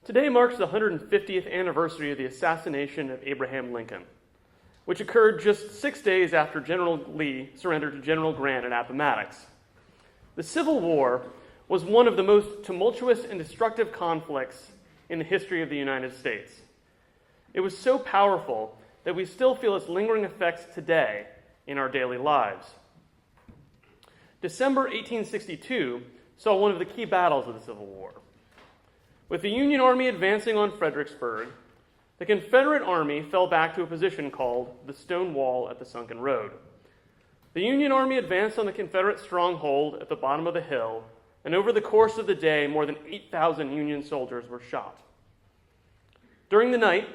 Today marks the 150th anniversary of the assassination of Abraham Lincoln, which occurred just 6 days after General Lee surrendered to General Grant at Appomattox. The Civil War was one of the most tumultuous and destructive conflicts in the history of the United States. It was so powerful that we still feel its lingering effects today in our daily lives. December 1862 saw one of the key battles of the Civil War. With the Union Army advancing on Fredericksburg, the Confederate Army fell back to a position called the Stone Wall at the Sunken Road. The Union Army advanced on the Confederate stronghold at the bottom of the hill, and over the course of the day, more than 8,000 Union soldiers were shot. During the night,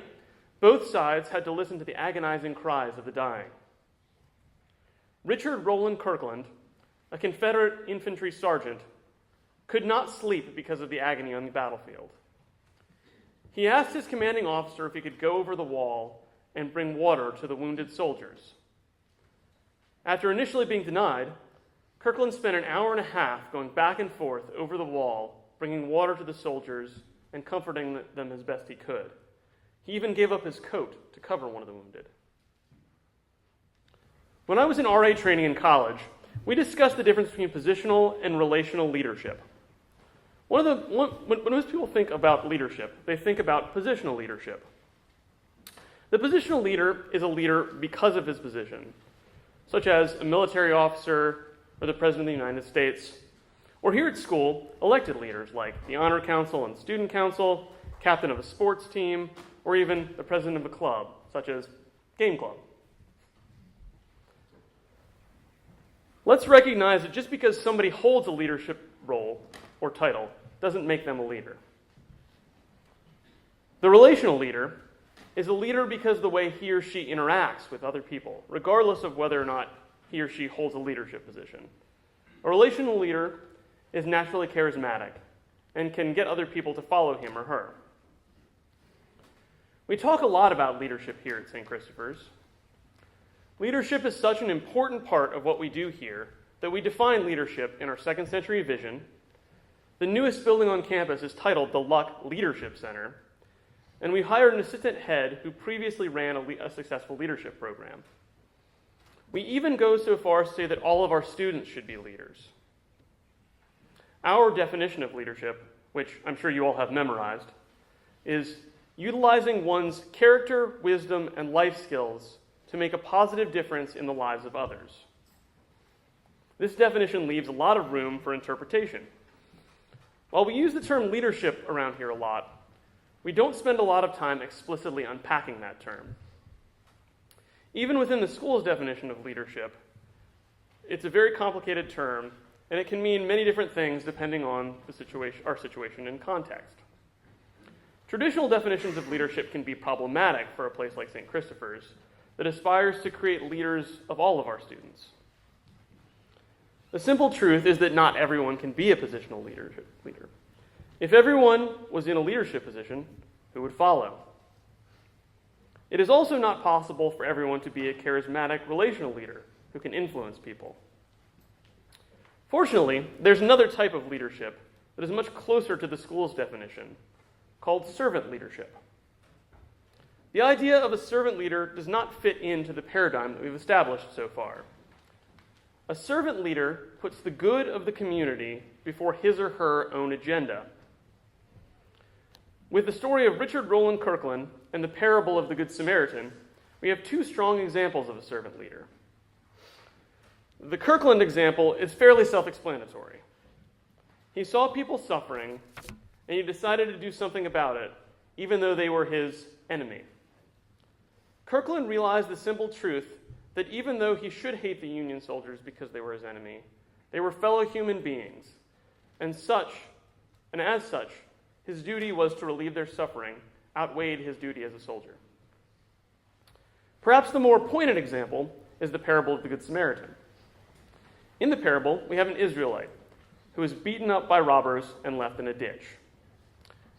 both sides had to listen to the agonizing cries of the dying. Richard Rowland Kirkland, a Confederate infantry sergeant, could not sleep because of the agony on the battlefield. He asked his commanding officer if he could go over the wall and bring water to the wounded soldiers. After initially being denied, Kirkland spent an hour and a half going back and forth over the wall, bringing water to the soldiers and comforting them as best he could. He even gave up his coat to cover one of the wounded. When I was in RA training in college, we discussed the difference between positional and relational leadership. When most people think about leadership, they think about positional leadership. The positional leader is a leader because of his position, such as a military officer or the President of the United States, or here at school, elected leaders like the Honor Council and Student Council, captain of a sports team, or even the president of a club, such as Game Club. Let's recognize that just because somebody holds a leadership role or title doesn't make them a leader. The relational leader is a leader because of the way he or she interacts with other people, regardless of whether or not he or she holds a leadership position. A relational leader is naturally charismatic and can get other people to follow him or her. We talk a lot about leadership here at St. Christopher's. Leadership is such an important part of what we do here that we define leadership in our second century vision. The newest building on campus is titled the Luck Leadership Center, and we hired an assistant head who previously ran a successful leadership program. We even go so far as to say that all of our students should be leaders. Our definition of leadership, which I'm sure you all have memorized, is utilizing one's character, wisdom, and life skills to make a positive difference in the lives of others. This definition leaves a lot of room for interpretation. While we use the term leadership around here a lot, we don't spend a lot of time explicitly unpacking that term. Even within the school's definition of leadership, it's a very complicated term, and it can mean many different things depending on our situation and context. Traditional definitions of leadership can be problematic for a place like St. Christopher's that aspires to create leaders of all of our students. The simple truth is that not everyone can be a positional leader. If everyone was in a leadership position, who would follow? It is also not possible for everyone to be a charismatic relational leader who can influence people. Fortunately, there's another type of leadership that is much closer to the school's definition, called servant leadership. The idea of a servant leader does not fit into the paradigm that we've established so far. A servant leader puts the good of the community before his or her own agenda. With the story of Richard Rowland Kirkland and the parable of the Good Samaritan, we have two strong examples of a servant leader. The Kirkland example is fairly self-explanatory. He saw people suffering, and he decided to do something about it, even though they were his enemy. Kirkland realized the simple truth that even though he should hate the Union soldiers because they were his enemy, they were fellow human beings, and as such, his duty was to relieve their suffering outweighed his duty as a soldier. Perhaps the more poignant example is the parable of the Good Samaritan. In the parable, we have an Israelite who is beaten up by robbers and left in a ditch.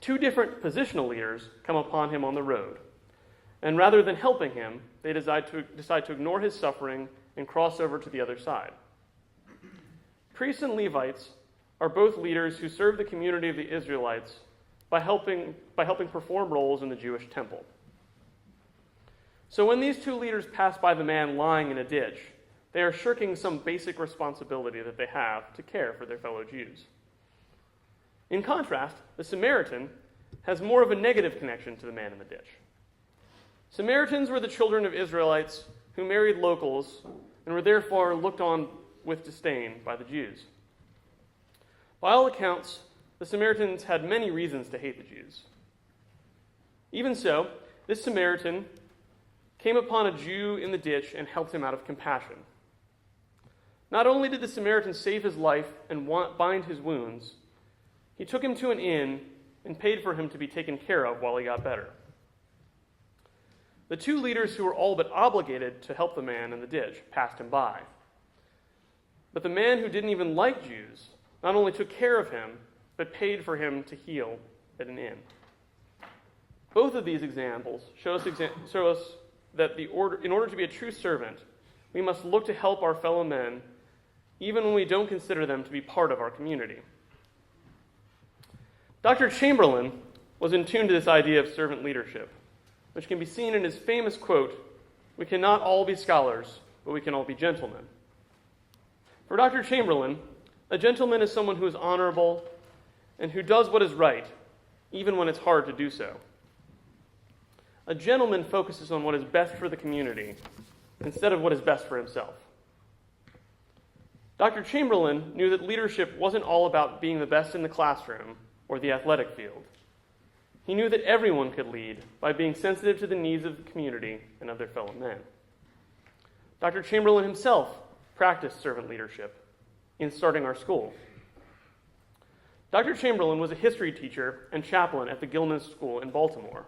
Two different positional leaders come upon him on the road, and rather than helping him, they decide to ignore his suffering and cross over to the other side. Priests and Levites are both leaders who serve the community of the Israelites by helping perform roles in the Jewish temple. So when these two leaders pass by the man lying in a ditch, they are shirking some basic responsibility that they have to care for their fellow Jews. In contrast, the Samaritan has more of a negative connection to the man in the ditch. Samaritans were the children of Israelites who married locals and were therefore looked on with disdain by the Jews. By all accounts, the Samaritans had many reasons to hate the Jews. Even so, this Samaritan came upon a Jew in the ditch and helped him out of compassion. Not only did the Samaritan save his life and bind his wounds, he took him to an inn and paid for him to be taken care of while he got better. The two leaders who were all but obligated to help the man in the ditch passed him by. But the man who didn't even like Jews not only took care of him, but paid for him to heal at an inn. Both of these examples show us that in order to be a true servant, we must look to help our fellow men, even when we don't consider them to be part of our community. Dr. Chamberlain was in tune to this idea of servant leadership, which can be seen in his famous quote, "We cannot all be scholars, but we can all be gentlemen." For Dr. Chamberlain, a gentleman is someone who is honorable and who does what is right, even when it's hard to do so. A gentleman focuses on what is best for the community instead of what is best for himself. Dr. Chamberlain knew that leadership wasn't all about being the best in the classroom or the athletic field. He knew that everyone could lead by being sensitive to the needs of the community and of their fellow men. Dr. Chamberlain himself practiced servant leadership in starting our school. Dr. Chamberlain was a history teacher and chaplain at the Gilman School in Baltimore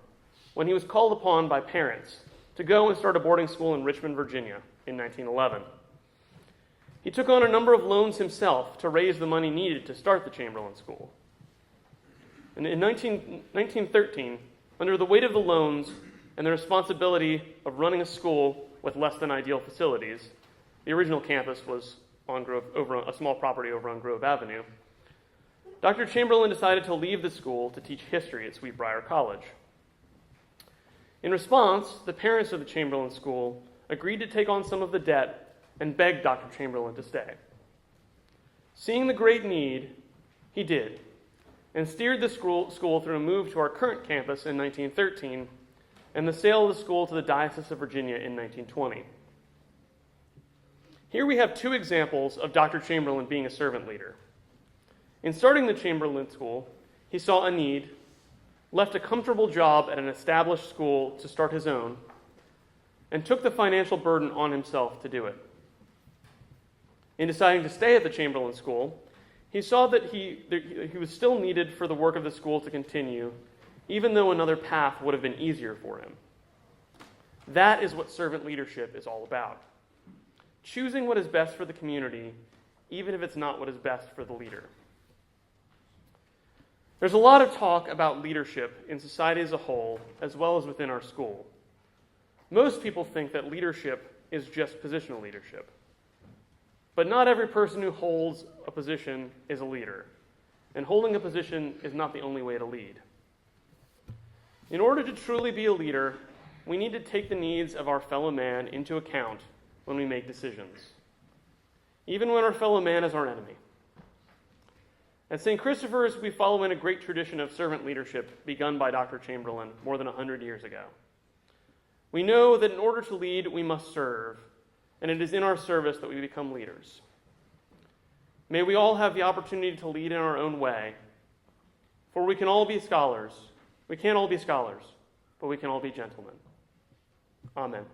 when he was called upon by parents to go and start a boarding school in Richmond, Virginia in 1911. He took on a number of loans himself to raise the money needed to start the Chamberlain School. And in 1913, under the weight of the loans and the responsibility of running a school with less than ideal facilities, the original campus was on a small property over on Grove Avenue, Dr. Chamberlain decided to leave the school to teach history at Sweetbriar College. In response, the parents of the Chamberlain School agreed to take on some of the debt and begged Dr. Chamberlain to stay. Seeing the great need, he did, and steered the school through a move to our current campus in 1913 and the sale of the school to the Diocese of Virginia in 1920. Here we have two examples of Dr. Chamberlain being a servant leader. In starting the Chamberlain School, he saw a need, left a comfortable job at an established school to start his own, and took the financial burden on himself to do it. In deciding to stay at the Chamberlain School, he saw that he was still needed for the work of the school to continue, even though another path would have been easier for him. That is what servant leadership is all about. Choosing what is best for the community, even if it's not what is best for the leader. There's a lot of talk about leadership in society as a whole, as well as within our school. Most people think that leadership is just positional leadership. But not every person who holds a position is a leader. And holding a position is not the only way to lead. In order to truly be a leader, we need to take the needs of our fellow man into account when we make decisions, even when our fellow man is our enemy. At St. Christopher's, we follow in a great tradition of servant leadership begun by Dr. Chamberlain more than 100 years ago. We know that in order to lead, we must serve, and it is in our service that we become leaders. May we all have the opportunity to lead in our own way, for we can all be scholars. We can't all be scholars, but we can all be gentlemen. Amen.